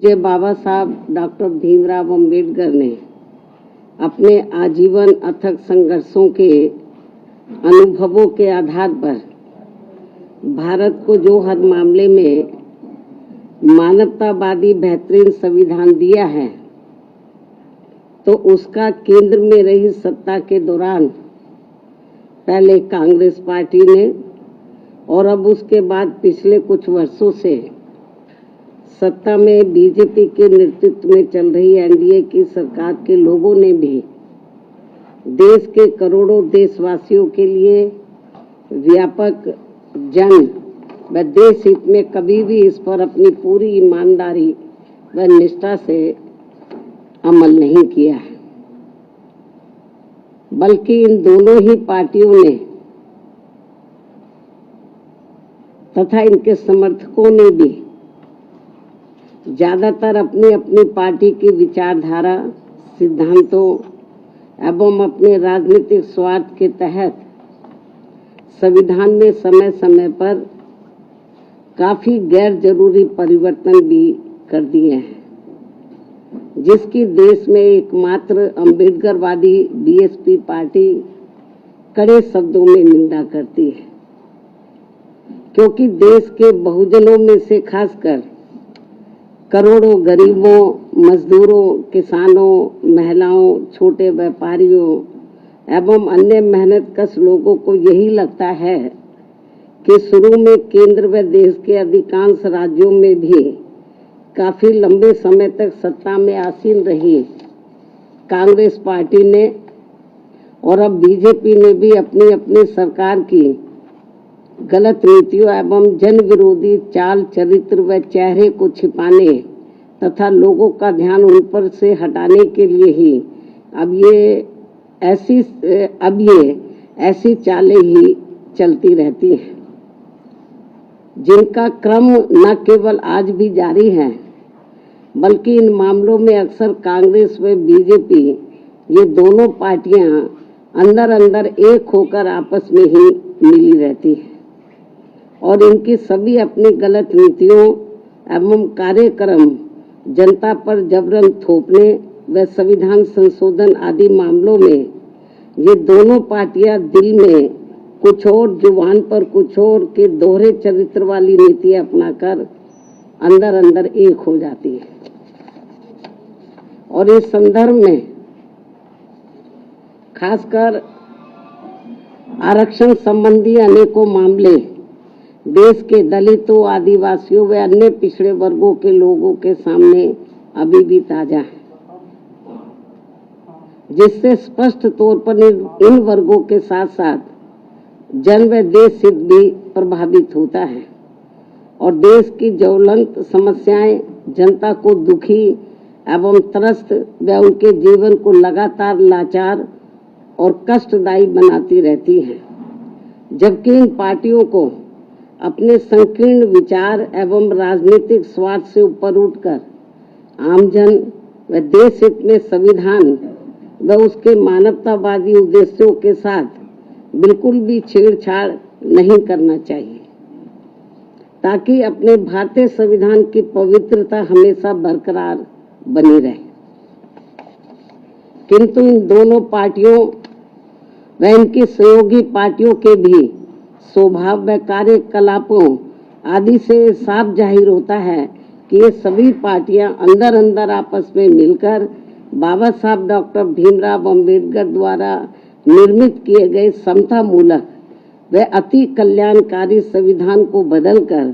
पूज्य बाबा साहब डॉक्टर भीमराव अंबेडकर ने अपने आजीवन अथक संघर्षों के अनुभवों के आधार पर भारत को जो हर मामले में मानवतावादी बेहतरीन संविधान दिया है, तो उसका केंद्र में रही सत्ता के दौरान पहले कांग्रेस पार्टी ने और अब उसके बाद पिछले कुछ वर्षों से सत्ता में बीजेपी के नेतृत्व में चल रही एनडीए की सरकार के लोगों ने भी देश के करोड़ों देशवासियों के लिए व्यापक जन व देश हित में कभी भी इस पर अपनी पूरी ईमानदारी व निष्ठा से अमल नहीं किया है, बल्कि इन दोनों ही पार्टियों ने तथा इनके समर्थकों ने भी ज्यादातर अपनी अपनी पार्टी की विचारधारा, सिद्धांतों एवं अपने राजनीतिक स्वार्थ के तहत संविधान में समय समय पर काफी गैर जरूरी परिवर्तन भी कर दिए हैं, जिसकी देश में एकमात्र अंबेडकरवादी बीएसपी पार्टी कड़े शब्दों में निंदा करती है, क्योंकि देश के बहुजनों में से खासकर करोड़ों गरीबों, मजदूरों, किसानों, महिलाओं, छोटे व्यापारियों एवं अन्य मेहनतकश लोगों को यही लगता है कि शुरू में केंद्र व देश के अधिकांश राज्यों में भी काफी लंबे समय तक सत्ता में आसीन रही कांग्रेस पार्टी ने और अब बीजेपी ने भी अपनी अपनी सरकार की गलत नीतियों एवं जन विरोधी चाल चरित्र व चेहरे को छिपाने तथा लोगों का ध्यान उन पर से हटाने के लिए ही अब ये ऐसी चालें ही चलती रहती हैं, जिनका क्रम न केवल आज भी जारी है, बल्कि इन मामलों में अक्सर कांग्रेस व बीजेपी ये दोनों पार्टियां अंदर अंदर एक होकर आपस में ही मिली रहती है और इनकी सभी अपनी गलत नीतियों एवं कार्यक्रम जनता पर जबरन थोपने व संविधान संशोधन आदि मामलों में ये दोनों पार्टियां दिल में कुछ और, जुबान पर कुछ और के दोहरे चरित्र वाली नीति अपनाकर अंदर अंदर एक हो जाती है। और इस संदर्भ में खासकर आरक्षण संबंधी अनेकों मामले देश के दलितों, आदिवासियों व अन्य पिछड़े वर्गों के लोगों के सामने अभी भी ताजा है, जिससे स्पष्ट तौर पर इन वर्गों के साथ साथ जन व देश हित भी प्रभावित होता है और देश की ज्वलंत समस्याएं जनता को दुखी एवं त्रस्त व उनके जीवन को लगातार लाचार और कष्टदायी बनाती रहती हैं, जबकि इन पार्टियों को अपने संकीर्ण विचार एवं राजनीतिक स्वार्थ से ऊपर उठकर आमजन व देश हित में संविधान व उसके मानवतावादी उद्देश्यों के साथ बिल्कुल भी छेड़छाड़ नहीं करना चाहिए, ताकि अपने भारतीय संविधान की पवित्रता हमेशा बरकरार बनी रहे। किंतु इन दोनों पार्टियों व इनकी सहयोगी पार्टियों के भी स्वभाव व कार्यकलापों आदि से साफ जाहिर होता है कि ये सभी पार्टियां अंदर अंदर आपस में मिलकर बाबा साहब डॉक्टर भीमराव अंबेडकर द्वारा निर्मित किए गए समता मूलक व अति कल्याणकारी संविधान को बदलकर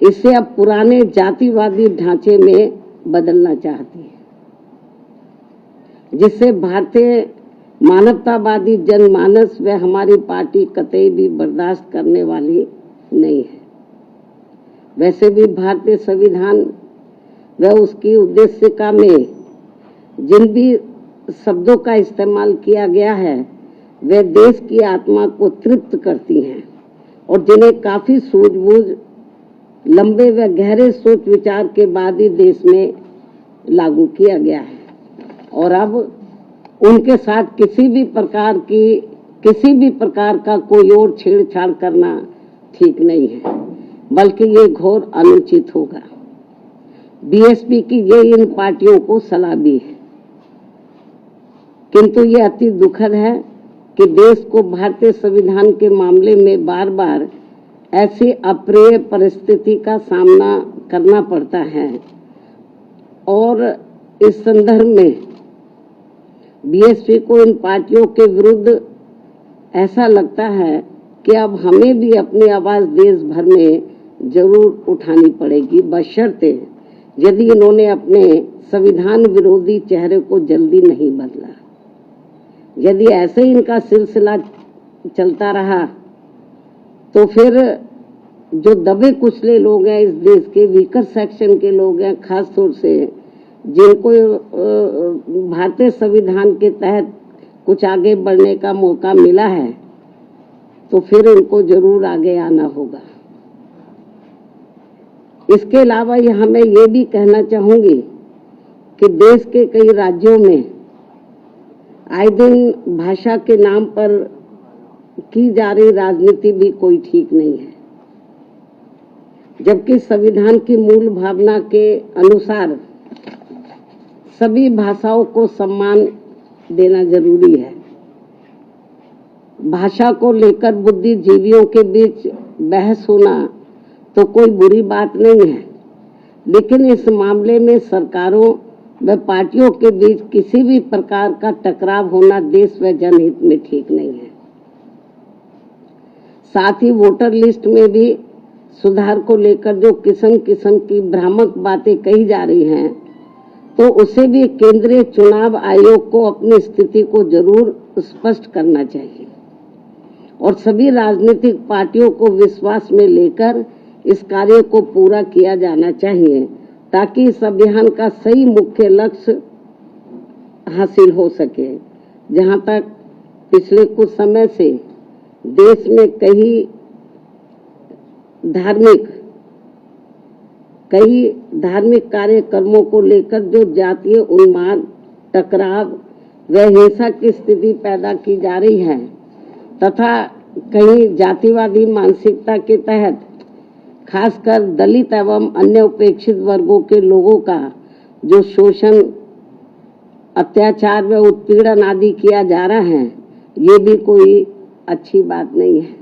इसे अब पुराने जातिवादी ढांचे में बदलना चाहती है, जिससे भारतीय मानवतावादी जनमानस व हमारी पार्टी कतई भी बर्दाश्त करने वाली नहीं है। वैसे भी भारतीय संविधान व उसकी उद्देशिका में जिन भी शब्दों का इस्तेमाल किया गया है वे देश की आत्मा को तृप्त करती हैं और जिन्हें काफी सूझबूझ, लंबे व गहरे सोच विचार के बाद ही देश में लागू किया गया है और अब उनके साथ किसी भी प्रकार का कोई और छेड़छाड़ करना ठीक नहीं है। बल्कि ये घोर अनुचित होगा। बीएसपी की ये इन पार्टियों को सलाह भी है, किंतु ये अति दुखद है कि देश को भारतीय संविधान के मामले में बार बार ऐसी अप्रिय परिस्थिति का सामना करना पड़ता है। और इस संदर्भ में बीएसपी को इन पार्टियों के विरुद्ध ऐसा लगता है कि अब हमें भी अपनी आवाज देश भर में जरूर उठानी पड़ेगी, बशर्ते यदि इन्होंने अपने संविधान विरोधी चेहरे को जल्दी नहीं बदला। यदि ऐसे ही इनका सिलसिला चलता रहा तो फिर जो दबे कुचले लोग हैं, इस देश के वीकर सेक्शन के लोग हैं, खास तौर से जिनको भारतीय संविधान के तहत कुछ आगे बढ़ने का मौका मिला है, तो फिर इनको जरूर आगे आना होगा। इसके अलावा यहाँ मैं ये भी कहना चाहूंगी कि देश के कई राज्यों में आए दिन भाषा के नाम पर की जा रही राजनीति भी कोई ठीक नहीं है, जबकि संविधान की मूल भावना के अनुसार सभी भाषाओं को सम्मान देना जरूरी है। भाषा को लेकर बुद्धिजीवियों के बीच बहस होना तो कोई बुरी बात नहीं है, लेकिन इस मामले में सरकारों व पार्टियों के बीच किसी भी प्रकार का टकराव होना देश व जनहित में ठीक नहीं है। साथ ही वोटर लिस्ट में भी सुधार को लेकर जो किस्म किस्म की भ्रामक बातें कही जा रही हैं, तो उसे भी केंद्रीय चुनाव आयोग को अपनी स्थिति को जरूर स्पष्ट करना चाहिए और सभी राजनीतिक पार्टियों को विश्वास में लेकर इस कार्य को पूरा किया जाना चाहिए, ताकि इस अभियान का सही मुख्य लक्ष्य हासिल हो सके। जहां तक पिछले कुछ समय से देश में कई धार्मिक कार्यक्रमों को लेकर जो जातीय उन्माद, टकराव व हिंसा की स्थिति पैदा की जा रही है तथा कहीं जातिवादी मानसिकता के तहत खासकर दलित एवं अन्य उपेक्षित वर्गों के लोगों का जो शोषण, अत्याचार व उत्पीड़न आदि किया जा रहा है, ये भी कोई अच्छी बात नहीं है,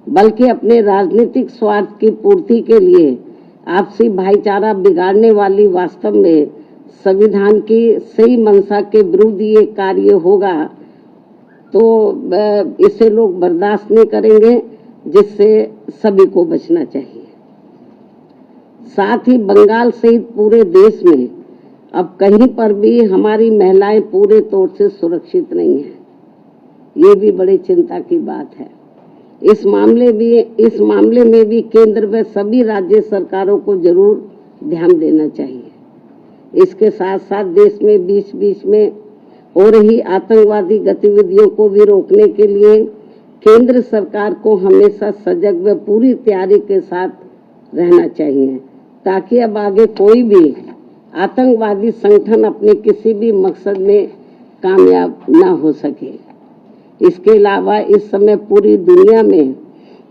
बल्कि अपने राजनीतिक स्वार्थ की पूर्ति के लिए आपसी भाईचारा बिगाड़ने वाली वास्तव में संविधान की सही मंशा के विरुद्ध ये कार्य होगा, तो इसे लोग बर्दाश्त नहीं करेंगे, जिससे सभी को बचना चाहिए। साथ ही बंगाल सहित पूरे देश में अब कहीं पर भी हमारी महिलाएं पूरे तौर से सुरक्षित नहीं है, ये भी बड़ी चिंता की बात है। इस मामले में भी केंद्र व सभी राज्य सरकारों को जरूर ध्यान देना चाहिए। इसके साथ साथ देश में बीच बीच में हो रही आतंकवादी गतिविधियों को भी रोकने के लिए केंद्र सरकार को हमेशा सजग व पूरी तैयारी के साथ रहना चाहिए, ताकि अब आगे कोई भी आतंकवादी संगठन अपने किसी भी मकसद में कामयाब न हो सके। इसके अलावा इस समय पूरी दुनिया में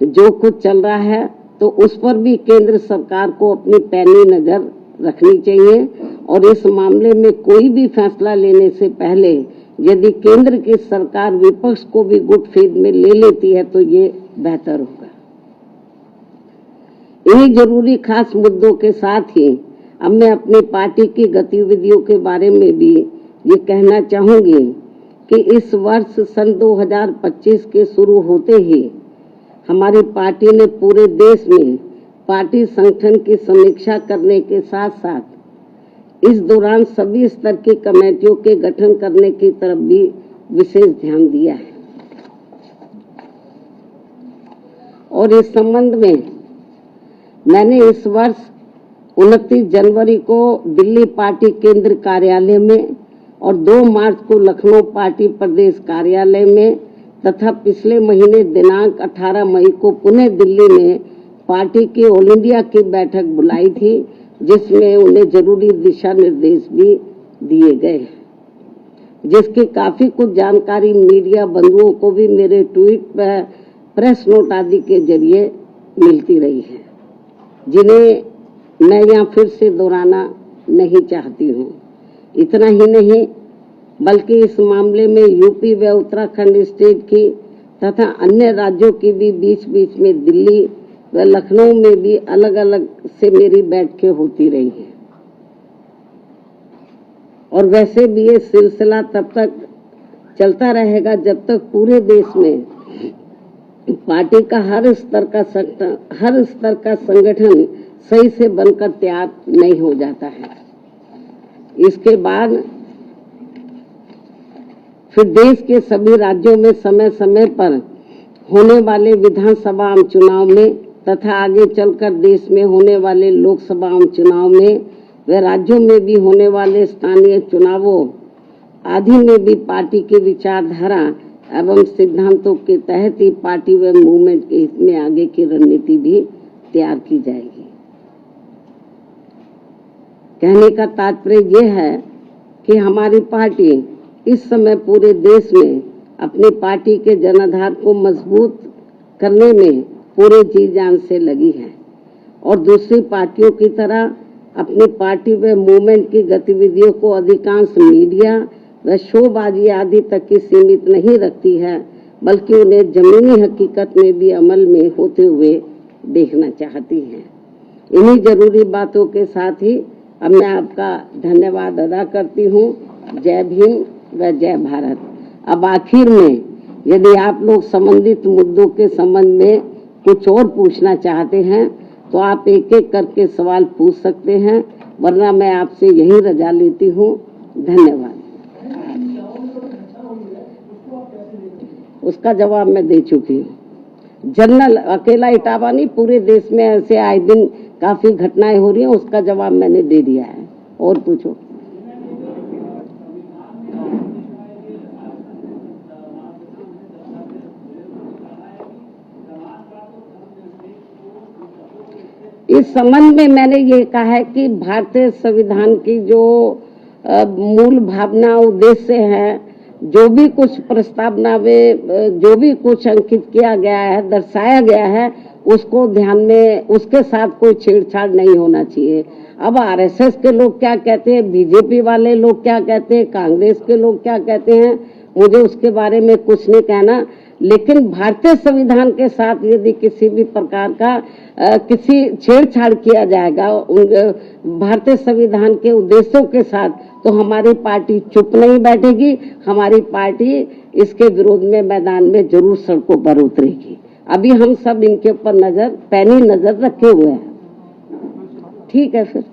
जो कुछ चल रहा है, तो उस पर भी केंद्र सरकार को अपनी पैनी नजर रखनी चाहिए और इस मामले में कोई भी फैसला लेने से पहले यदि केंद्र की सरकार विपक्ष को भी गुड फेथ में ले लेती है तो ये बेहतर होगा। इन्हीं जरूरी खास मुद्दों के साथ ही अब मैं अपनी पार्टी की गतिविधियों के बारे में भी ये कहना चाहूंगी कि इस वर्ष सन 2025 के शुरू होते ही हमारी पार्टी ने पूरे देश में पार्टी संगठन की समीक्षा करने के साथ साथ इस दौरान सभी स्तर की कमेटियों के गठन करने की तरफ भी विशेष ध्यान दिया है। और इस संबंध में मैंने इस वर्ष 29 जनवरी को दिल्ली पार्टी केंद्र कार्यालय में और 2 मार्च को लखनऊ पार्टी प्रदेश कार्यालय में तथा पिछले महीने दिनांक 18 मई को पुणे दिल्ली में पार्टी की ऑल इंडिया की बैठक बुलाई थी, जिसमें उन्हें जरूरी दिशा निर्देश भी दिए गए, जिसकी काफी कुछ जानकारी मीडिया बंधुओं को भी मेरे ट्वीट व प्रेस नोट आदि के जरिए मिलती रही है, जिन्हें मैं यहाँ फिर से दोहराना नहीं चाहती हूँ। इतना ही नहीं बल्कि इस मामले में यूपी व उत्तराखंड स्टेट की तथा अन्य राज्यों की भी बीच बीच में दिल्ली व लखनऊ में भी अलग अलग से मेरी बैठकें होती रही हैं। और वैसे भी ये सिलसिला तब तक चलता रहेगा जब तक पूरे देश में पार्टी का हर स्तर का संगठन सही से बनकर तैयार नहीं हो जाता है। इसके बाद फिर देश के सभी राज्यों में समय समय पर होने वाले विधानसभा आम चुनाव में तथा आगे चलकर देश में होने वाले लोकसभा आम चुनाव में व राज्यों में भी होने वाले स्थानीय चुनावों आदि में भी पार्टी की विचारधारा एवं सिद्धांतों के तहत ही पार्टी व मूवमेंट के हित में आगे की रणनीति भी तैयार की जाएगी। कहने का तात्पर्य यह है कि हमारी पार्टी इस समय पूरे देश में अपनी पार्टी के जनाधार को मजबूत करने में पूरे जी जान से लगी है और दूसरी पार्टियों की तरह अपनी पार्टी व मूवमेंट की गतिविधियों को अधिकांश मीडिया व शोबाजी आदि तक की सीमित नहीं रखती है, बल्कि उन्हें जमीनी हकीकत में भी अमल में होते हुए देखना चाहती है। इन्हीं जरूरी बातों के साथ ही अब मैं आपका धन्यवाद अदा करती हूँ। जय भीम व जय भारत। अब आखिर में यदि आप लोग संबंधित मुद्दों के संबंध में कुछ और पूछना चाहते हैं तो आप एक एक करके सवाल पूछ सकते हैं, वरना मैं आपसे यही रजा लेती हूँ। धन्यवाद। उसका जवाब मैं दे चुकी हूँ। जनरल अकेला इटावा नहीं, पूरे देश में ऐसे आए दिन काफी घटनाएं हो रही हैं, उसका जवाब मैंने दे दिया है। और पूछो। इस संबंध में मैंने ये कहा है कि भारतीय संविधान की जो मूल भावना उद्देश्य है, जो भी कुछ प्रस्तावना में जो भी कुछ अंकित किया गया है, दर्शाया गया है, उसको ध्यान में, उसके साथ कोई छेड़छाड़ नहीं होना चाहिए। अब आरएसएस के लोग क्या कहते हैं, बीजेपी वाले लोग क्या कहते हैं, कांग्रेस के लोग क्या कहते हैं, मुझे उसके बारे में कुछ नहीं कहना। लेकिन भारतीय संविधान के साथ यदि किसी भी प्रकार का किसी छेड़छाड़ किया जाएगा भारतीय संविधान के उद्देश्यों के साथ, तो हमारी पार्टी चुप नहीं बैठेगी। हमारी पार्टी इसके विरोध में मैदान में जरूर सड़कों पर उतरेगी। अभी हम सब इनके ऊपर पैनी नजर रखे हुए हैं। ठीक है फिर।